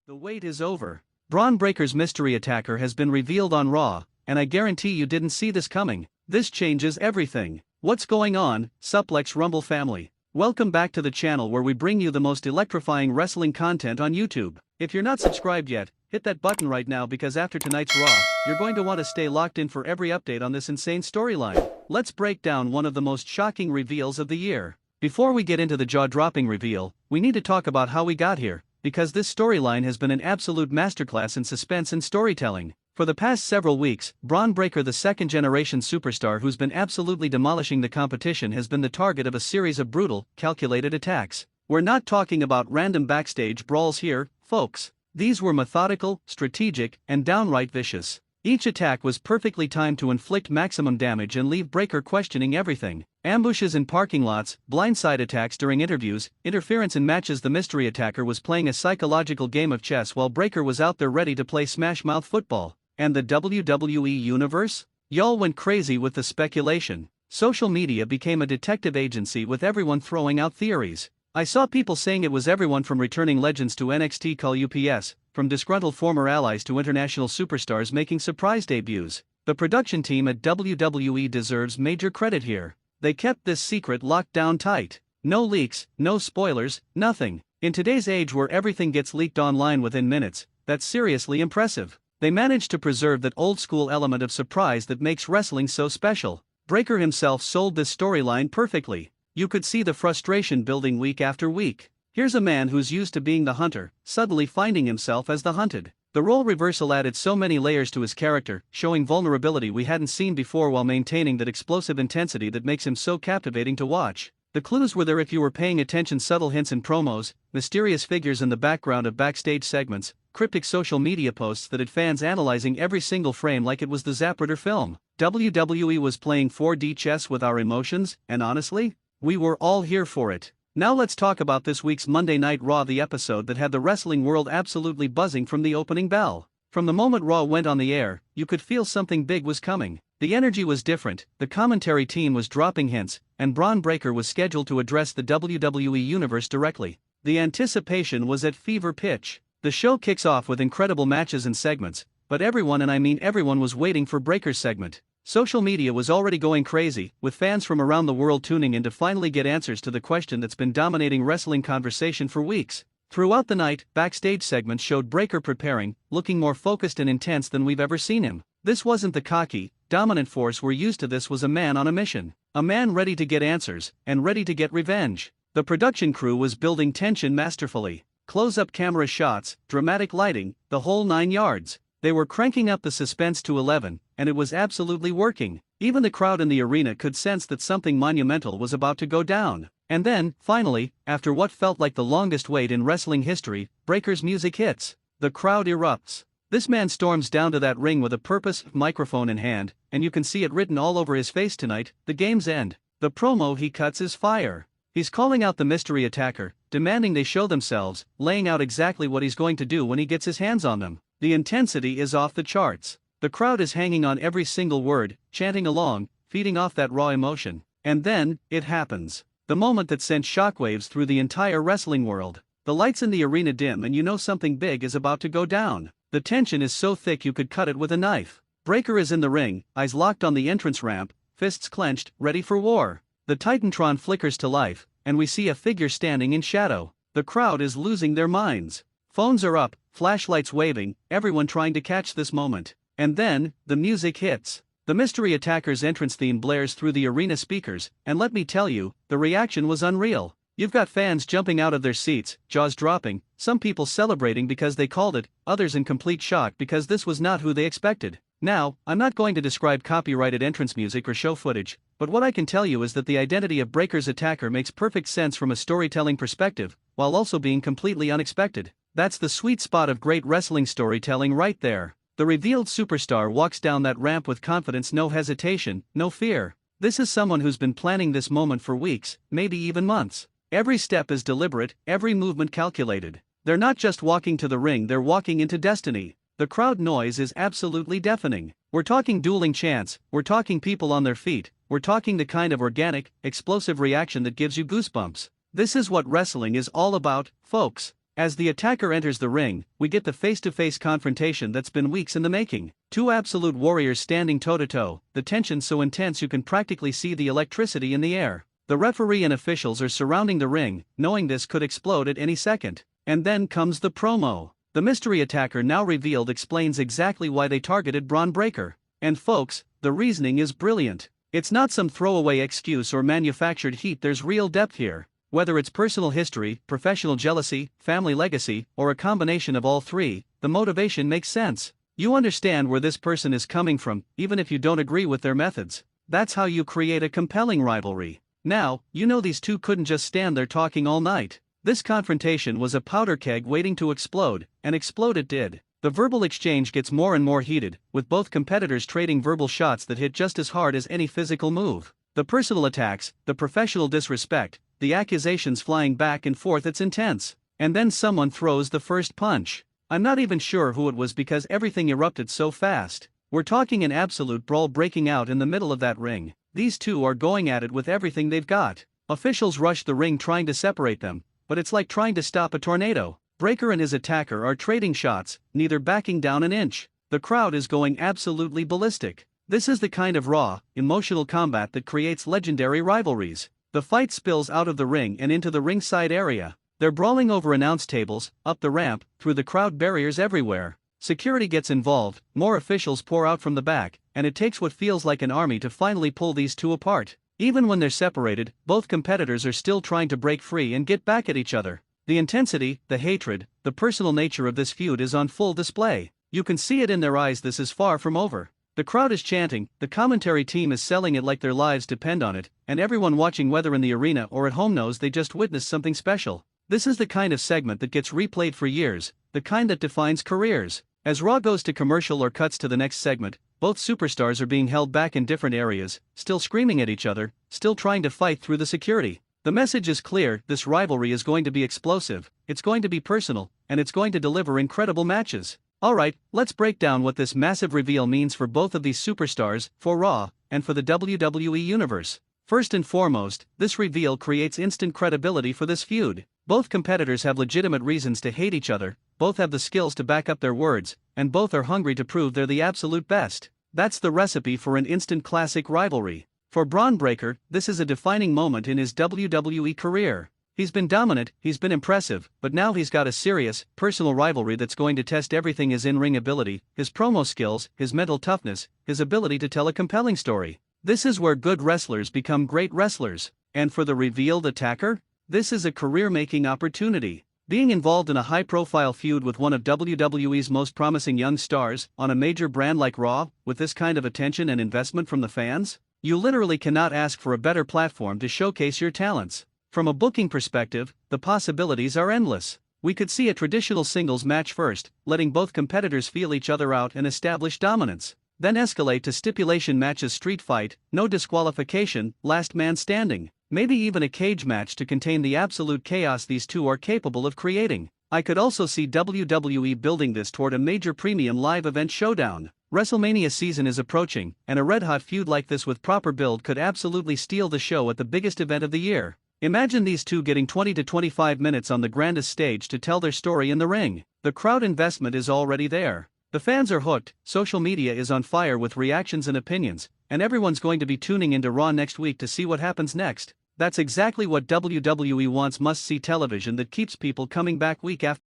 The wait is over. Bron Breakker's mystery attacker has been revealed on Raw, and I guarantee you didn't see this coming. This changes everything. What's going on, Suplex Rumble family? Welcome back to the channel where we bring you the most electrifying wrestling content on YouTube. If you're not subscribed yet, hit that button right now because after tonight's Raw, you're going to want to stay locked in for every update on this insane storyline. Let's break down one of the most shocking reveals of the year. Before we get into the jaw-dropping reveal, we need to talk about how we got here, because this storyline has been an absolute masterclass in suspense and storytelling. For the past several weeks, Bron Breakker, the second-generation superstar who's been absolutely demolishing the competition, has been the target of a series of brutal, calculated attacks. We're not talking about random backstage brawls here, folks. These were methodical, strategic, and downright vicious. Each attack was perfectly timed to inflict maximum damage and leave Breakker questioning everything. Ambushes in parking lots, blindside attacks during interviews, interference in matches. The mystery attacker was playing a psychological game of chess while Breakker was out there ready to play smash-mouth football. And the WWE Universe? Y'all went crazy with the speculation. Social media became a detective agency with everyone throwing out theories. I saw people saying it was everyone from returning legends to NXT call UPS, from disgruntled former allies to international superstars making surprise debuts. The production team at WWE deserves major credit here. They kept this secret locked down tight. No leaks, no spoilers, nothing. In today's age where everything gets leaked online within minutes, that's seriously impressive. They managed to preserve that old-school element of surprise that makes wrestling so special. Breakker himself sold this storyline perfectly. You could see the frustration building week after week. Here's a man who's used to being the hunter, suddenly finding himself as the hunted. The role reversal added so many layers to his character, showing vulnerability we hadn't seen before while maintaining that explosive intensity that makes him so captivating to watch. The clues were there if you were paying attention: subtle hints in promos, mysterious figures in the background of backstage segments, cryptic social media posts that had fans analyzing every single frame like it was the Zapruder film. WWE was playing 4D chess with our emotions, and honestly, we were all here for it. Now let's talk about this week's Monday Night Raw, the episode that had the wrestling world absolutely buzzing from the opening bell. From the moment Raw went on the air, you could feel something big was coming. The energy was different, the commentary team was dropping hints, and Bron Breakker was scheduled to address the WWE Universe directly. The anticipation was at fever pitch. The show kicks off with incredible matches and segments, but everyone, and I mean everyone, was waiting for Breakker's segment. Social media was already going crazy, with fans from around the world tuning in to finally get answers to the question that's been dominating wrestling conversation for weeks. Throughout the night, backstage segments showed Breakker preparing, looking more focused and intense than we've ever seen him. This wasn't the cocky, dominant force we're used to. This was a man on a mission. A man ready to get answers, and ready to get revenge. The production crew was building tension masterfully. Close-up camera shots, dramatic lighting, the whole 9 yards. They were cranking up the suspense to 11, and it was absolutely working. Even the crowd in the arena could sense that something monumental was about to go down. And then, finally, after what felt like the longest wait in wrestling history, Breakker's music hits. The crowd erupts. This man storms down to that ring with a purpose, microphone in hand, and you can see it written all over his face tonight: the game's end. The promo he cuts is fire. He's calling out the mystery attacker, demanding they show themselves, laying out exactly what he's going to do when he gets his hands on them. The intensity is off the charts. The crowd is hanging on every single word, chanting along, feeding off that raw emotion. And then, it happens. The moment that sent shockwaves through the entire wrestling world. The lights in the arena dim and you know something big is about to go down. The tension is so thick you could cut it with a knife. Breakker is in the ring, eyes locked on the entrance ramp, fists clenched, ready for war. The Titantron flickers to life, and we see a figure standing in shadow. The crowd is losing their minds. Phones are up, flashlights waving, everyone trying to catch this moment. And then, the music hits. The mystery attacker's entrance theme blares through the arena speakers, and let me tell you, the reaction was unreal. You've got fans jumping out of their seats, jaws dropping, some people celebrating because they called it, others in complete shock because this was not who they expected. Now, I'm not going to describe copyrighted entrance music or show footage, but what I can tell you is that the identity of Breakker's attacker makes perfect sense from a storytelling perspective, while also being completely unexpected. That's the sweet spot of great wrestling storytelling right there. The revealed superstar walks down that ramp with confidence, no hesitation, no fear. This is someone who's been planning this moment for weeks, maybe even months. Every step is deliberate, every movement calculated. They're not just walking to the ring, they're walking into destiny. The crowd noise is absolutely deafening. We're talking dueling chants, we're talking people on their feet, we're talking the kind of organic, explosive reaction that gives you goosebumps. This is what wrestling is all about, folks. As the attacker enters the ring, we get the face-to-face confrontation that's been weeks in the making. Two absolute warriors standing toe-to-toe, the tension so intense you can practically see the electricity in the air. The referee and officials are surrounding the ring, knowing this could explode at any second. And then comes the promo. The mystery attacker now revealed explains exactly why they targeted Bron Breakker. And folks, the reasoning is brilliant. It's not some throwaway excuse or manufactured heat, there's real depth here. Whether it's personal history, professional jealousy, family legacy, or a combination of all three, the motivation makes sense. You understand where this person is coming from, even if you don't agree with their methods. That's how you create a compelling rivalry. Now, you know these two couldn't just stand there talking all night. This confrontation was a powder keg waiting to explode, and explode it did. The verbal exchange gets more and more heated, with both competitors trading verbal shots that hit just as hard as any physical move. The personal attacks, the professional disrespect, the accusations flying back and forth, it's intense. And then someone throws the first punch. I'm not even sure who it was because everything erupted so fast. We're talking an absolute brawl breaking out in the middle of that ring. These two are going at it with everything they've got. Officials rush the ring trying to separate them, but it's like trying to stop a tornado. Breakker and his attacker are trading shots, neither backing down an inch. The crowd is going absolutely ballistic. This is the kind of raw, emotional combat that creates legendary rivalries. The fight spills out of the ring and into the ringside area. They're brawling over announce tables, up the ramp, through the crowd barriers everywhere. Security gets involved, more officials pour out from the back, and it takes what feels like an army to finally pull these two apart. Even when they're separated, both competitors are still trying to break free and get back at each other. The intensity, the hatred, the personal nature of this feud is on full display. You can see it in their eyes. This is far from over. The crowd is chanting, the commentary team is selling it like their lives depend on it, and everyone watching, whether in the arena or at home, knows they just witnessed something special. This is the kind of segment that gets replayed for years, the kind that defines careers. As Raw goes to commercial or cuts to the next segment, both superstars are being held back in different areas, still screaming at each other, still trying to fight through the security. The message is clear: this rivalry is going to be explosive, it's going to be personal, and it's going to deliver incredible matches. Alright, let's break down what this massive reveal means for both of these superstars, for Raw, and for the WWE Universe. First and foremost, this reveal creates instant credibility for this feud. Both competitors have legitimate reasons to hate each other, both have the skills to back up their words, and both are hungry to prove they're the absolute best. That's the recipe for an instant classic rivalry. For Bron Breakker, this is a defining moment in his WWE career. He's been dominant, he's been impressive, but now he's got a serious, personal rivalry that's going to test everything: his in-ring ability, his promo skills, his mental toughness, his ability to tell a compelling story. This is where good wrestlers become great wrestlers. And for the revealed attacker, this is a career-making opportunity. Being involved in a high-profile feud with one of WWE's most promising young stars, on a major brand like Raw, with this kind of attention and investment from the fans, you literally cannot ask for a better platform to showcase your talents. From a booking perspective, the possibilities are endless. We could see a traditional singles match first, letting both competitors feel each other out and establish dominance. Then escalate to stipulation matches, street fight, no disqualification, last man standing. Maybe even a cage match to contain the absolute chaos these two are capable of creating. I could also see WWE building this toward a major premium live event showdown. WrestleMania season is approaching, and a red-hot feud like this with proper build could absolutely steal the show at the biggest event of the year. Imagine these two getting 20 to 25 minutes on the grandest stage to tell their story in the ring. The crowd investment is already there. The fans are hooked, social media is on fire with reactions and opinions, and everyone's going to be tuning into Raw next week to see what happens next. That's exactly what WWE wants: must-see television that keeps people coming back week after